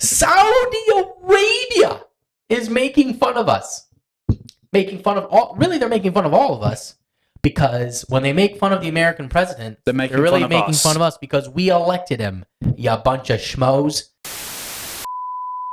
Saudi Arabia is making fun of us. They're making fun of all of us, because when they make fun of the American president, they're really making fun of us because we elected him, you bunch of schmoes.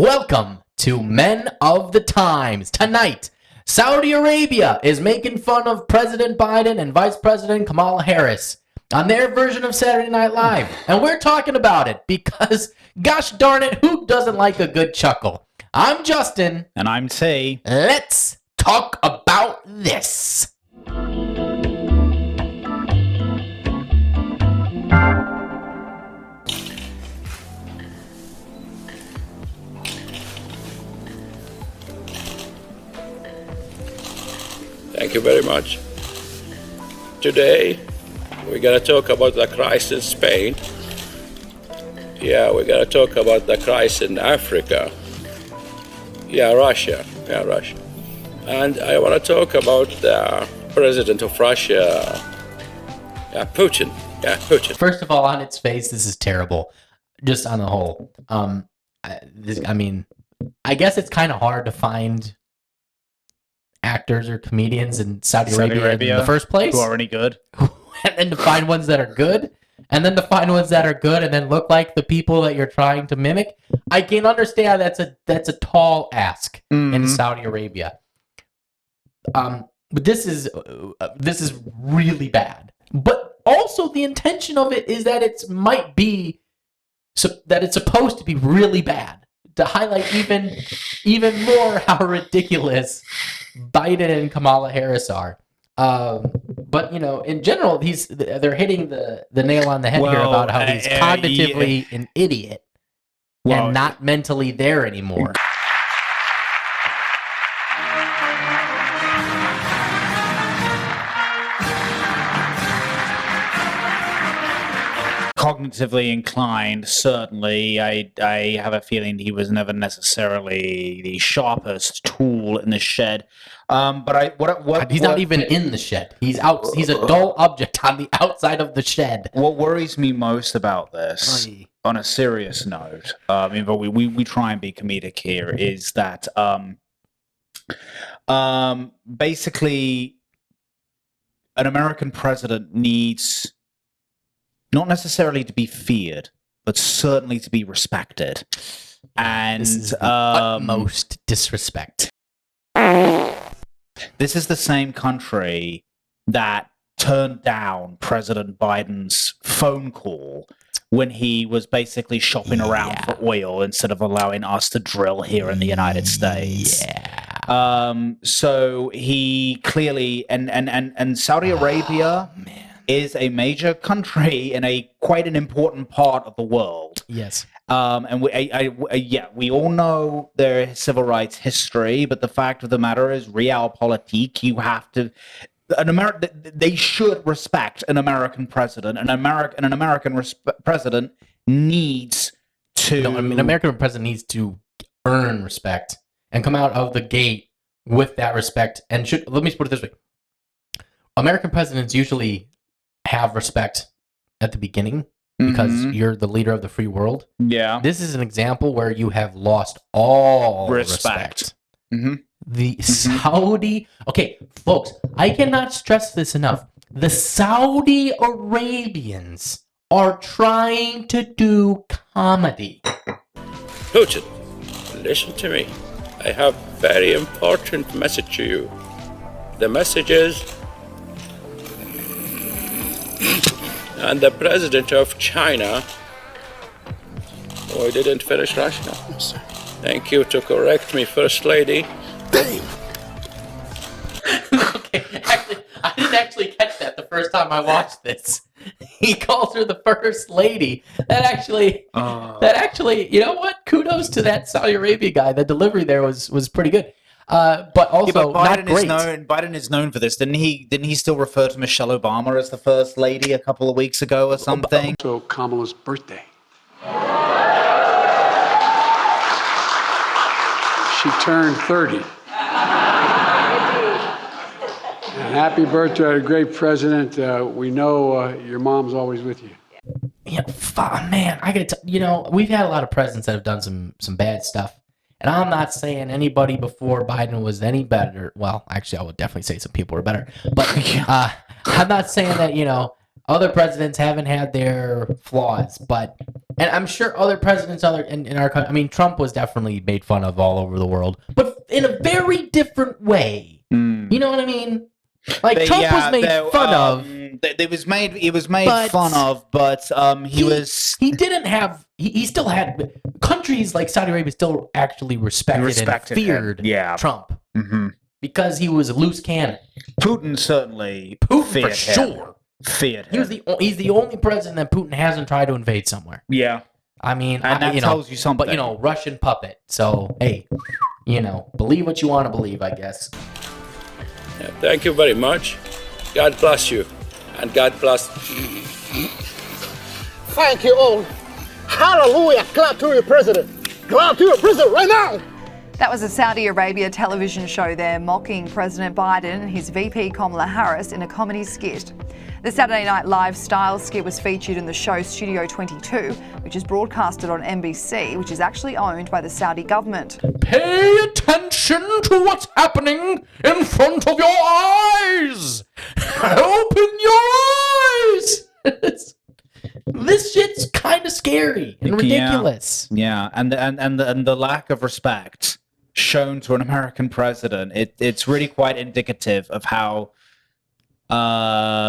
Welcome to Men of the Times. Tonight, Saudi Arabia is making fun of President Biden and Vice President Kamala Harris on their version of Saturday Night Live. And we're talking about it because, gosh darn it, who doesn't like a good chuckle? I'm Justin. And I'm T. Let's talk about this. Thank you very much. Today, we're going to talk about the crisis in Spain. Yeah, we're going to talk about the crisis in Africa. Russia. And I want to talk about the president of Russia, Putin. Putin. First of all, on its face, this is terrible. Just on the whole. I guess it's kind of hard to find actors or comedians in Saudi Arabia in the first place who are any good, and then to find ones that are good, and then to find ones that are good and then look like the people that you're trying to mimic. I can understand that's a tall ask in Saudi Arabia. But this is really bad. But also the intention of it is that it's supposed to be really bad, to highlight even more how ridiculous Biden and Kamala Harris are. But in general, they're hitting the nail on the head here about how he's cognitively an idiot and not mentally there anymore. Cognitively inclined, certainly. I have a feeling he was never necessarily the sharpest tool in the shed. He's not even in the shed. He's out. He's a dull object on the outside of the shed. What worries me most about this, on a serious note, but we try and be comedic here, is that basically an American president needs not necessarily to be feared, but certainly to be respected. And this is the utmost disrespect. This is the same country that turned down President Biden's phone call when he was basically shopping around for oil instead of allowing us to drill here in the United States. So he clearly and Saudi Arabia is a major country in quite an important part of the world. Yes. And we all know their civil rights history, but the fact of the matter is, realpolitik, you have to. They should respect an American president. An American president needs to. No, an American president needs to earn respect and come out of the gate with that respect. And let me put it this way: American presidents usually have respect at the beginning because you're the leader of the free world. Yeah. This is an example where you have lost all respect. The Saudi... Okay, folks, I cannot stress this enough. The Saudi Arabians are trying to do comedy. Putin, listen to me. I have very important message to you. The message is... And the president of China... Oh, I didn't finish Russia. Thank you to correct me, First Lady. Okay, I didn't actually catch that the first time I watched this. He calls her the First Lady. That actually, you know what? Kudos to that Saudi Arabia guy. The delivery there was pretty good. But also, not great. Biden is known for this. Didn't he still refer to Michelle Obama as the First Lady a couple of weeks ago or something? So Kamala's birthday. She turned 30. And happy birthday to a great president. We know your mom's always with you. man, I gotta we've had a lot of presidents that have done some bad stuff. And I'm not saying anybody before Biden was any better. Well, actually, I would definitely say some people were better. But I'm not saying that, other presidents haven't had their flaws. And I'm sure other presidents in our country, I mean, Trump was definitely made fun of all over the world, but in a very different way. You know what I mean? Like, Trump was made fun of. He was made fun of, but he didn't have. He still had countries like Saudi Arabia still actually respected and feared Trump because he was a loose cannon. Putin certainly for sure feared him. He's the only president that Putin hasn't tried to invade somewhere. Yeah, I mean, and that tells you something. But Russian puppet. So hey, believe what you want to believe, I guess. Yeah, thank you very much. God bless you, and God bless. Thank you all. Hallelujah. Clap to your president. Clap to your president right now. That was a Saudi Arabia television show there mocking President Biden and his VP Kamala Harris in a comedy skit. The Saturday Night Live style skit was featured in the show Studio 22, which is broadcasted on NBC, which is actually owned by the Saudi government. Pay attention to what's happening in front of your eyes! Open your eyes! This shit's kind of scary and ridiculous. Yeah, and the lack of respect shown to an American president, it's really quite indicative of how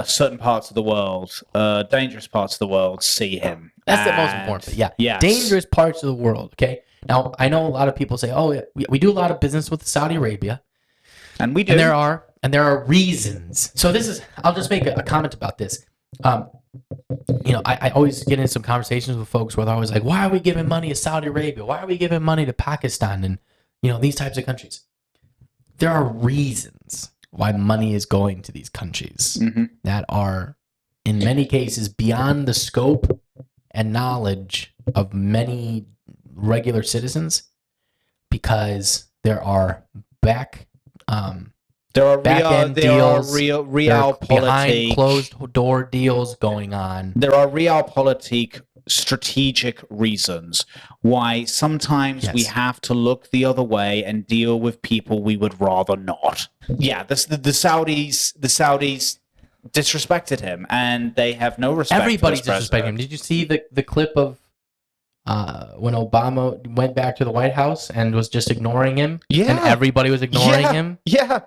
certain parts of the world, dangerous parts of the world, see him. That's the most important thing. Yeah. Yes. Dangerous parts of the world. Okay. Now, I know a lot of people say, "Oh, we do a lot of business with Saudi Arabia," and we do. And there are reasons. So I'll just make a comment about this. I always get in some conversations with folks where they're always like, "Why are we giving money to Saudi Arabia? Why are we giving money to Pakistan and these types of countries?" There are reasons why money is going to these countries that are, in many cases, beyond the scope and knowledge of many regular citizens, because there are back-end deals, behind closed door deals going on. There are realpolitik strategic reasons why sometimes we have to look the other way and deal with people we would rather not. Yeah, the Saudis disrespected him, and they have no respect. Everybody's for this disrespecting him. Did you see the clip of when Obama went back to the White House and was just ignoring him? Yeah, and everybody was ignoring him. Yeah.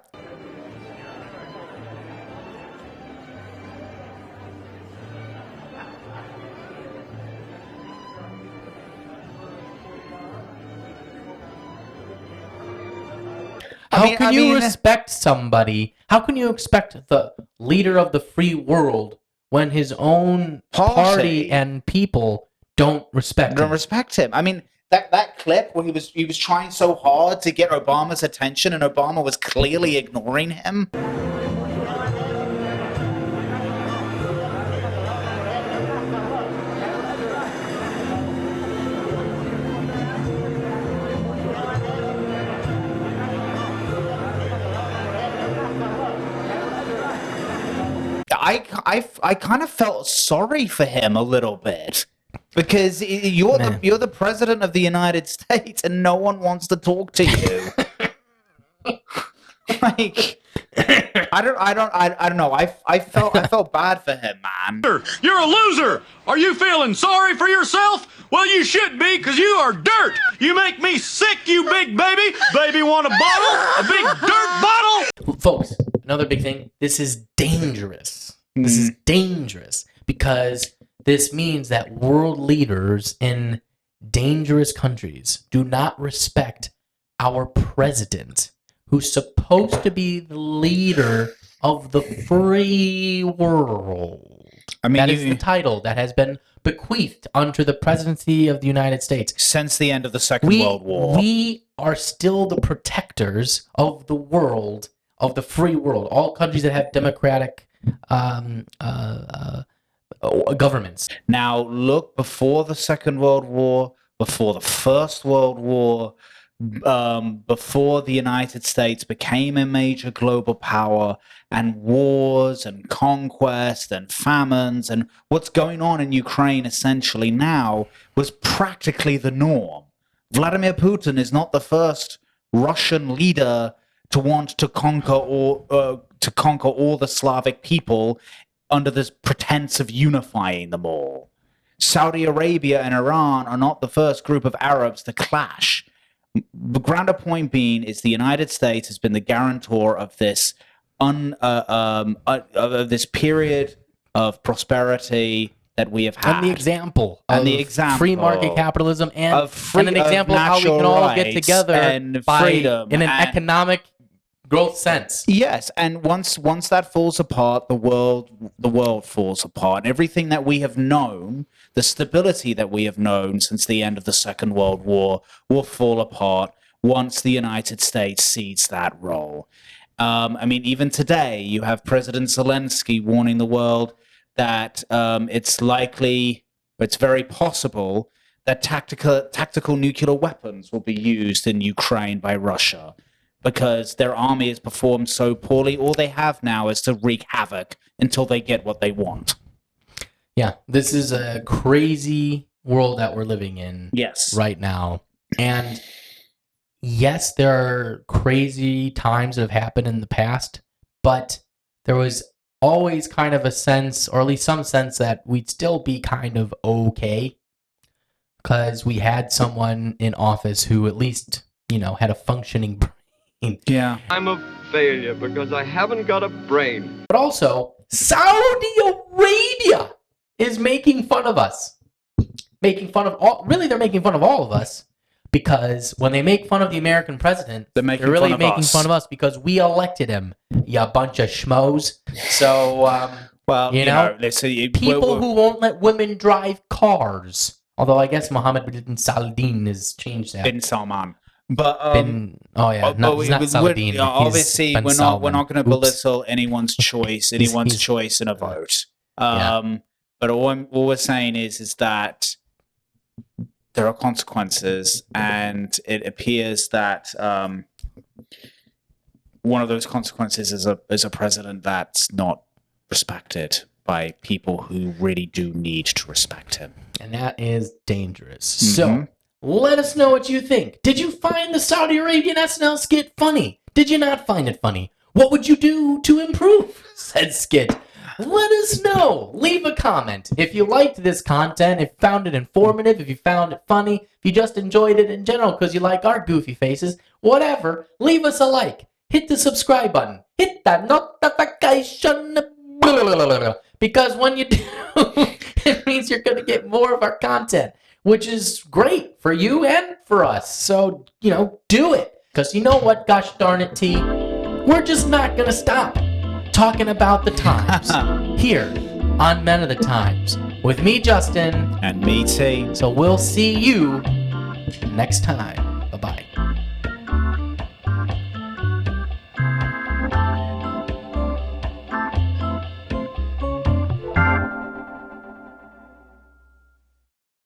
How can you respect somebody? How can you expect the leader of the free world when his own party and people don't respect him? I mean, that clip where he was trying so hard to get Obama's attention, and Obama was clearly ignoring him. I kind of felt sorry for him a little bit, because you're the president of the United States and no one wants to talk to you. Like, I don't know. I felt bad for him, man. You're a loser. Are you feeling sorry for yourself? Well, you should be, because you are dirt. You make me sick, you big baby. Baby want a bottle? A big dirt bottle? Folks, another big thing. This is dangerous. This is dangerous because this means that world leaders in dangerous countries do not respect our president, who's supposed to be the leader of the free world. I mean, that is the title that has been bequeathed unto the presidency of the United States since the end of the Second World War. We are still the protectors of the world, of the free world. All countries that have democratic governments. Now, look, before the Second World War, before the First World War, before the United States became a major global power, and wars and conquest and famines and what's going on in Ukraine essentially now was practically the norm. Vladimir Putin is not the first Russian leader to want to conquer all the Slavic people under this pretense of unifying them all. Saudi Arabia and Iran are not the first group of Arabs to clash. The grander point being is the United States has been the guarantor of this of this period of prosperity that we have had, and the example of free market capitalism, and an example of how we can all get together and by, freedom in an and economic growth sense. Yes, and once that falls apart, the world falls apart. Everything that we have known, the stability that we have known since the end of the Second World War, will fall apart once the United States cedes that role. I mean, even today, you have President Zelensky warning the world that it's very possible that tactical nuclear weapons will be used in Ukraine by Russia because their army has performed so poorly. All they have now is to wreak havoc until they get what they want. Yeah, this is a crazy world that we're living in right now. And yes, there are crazy times that have happened in the past, but there was always kind of a sense, or at least some sense, that we'd still be kind of okay because we had someone in office who at least, had a functioning brain. Yeah. I'm a failure because I haven't got a brain. But also, Saudi Arabia is making fun of us. They're making fun of all of us. Because when they make fun of the American president, they're really making fun of us because we elected him, you bunch of schmoes. So, people who won't let women drive cars. Although I guess Mohammed bin Saladin has changed that. Bin Salman. But he's not Saladin. Obviously, we're not going to belittle anyone's choice, choice in a vote. But all we're saying is that there are consequences, and it appears that one of those consequences is a president that's not respected by people who really do need to respect him. And that is dangerous. So, let us know what you think. Did you find the Saudi Arabian SNL skit funny? Did you not find it funny? What would you do to improve said skit? Let us know. Leave a comment. If you liked this content, if you found it informative, if you found it funny, if you just enjoyed it in general because you like our goofy faces, whatever, leave us a like. Hit the subscribe button. Hit that notification. Because when you do, it means you're going to get more of our content, which is great for you and for us. So, do it. Because you know what, gosh darn it, T? We're just not going to stop talking about the times here on Men of the Times with me, Justin, and me, T. So we'll see you next time.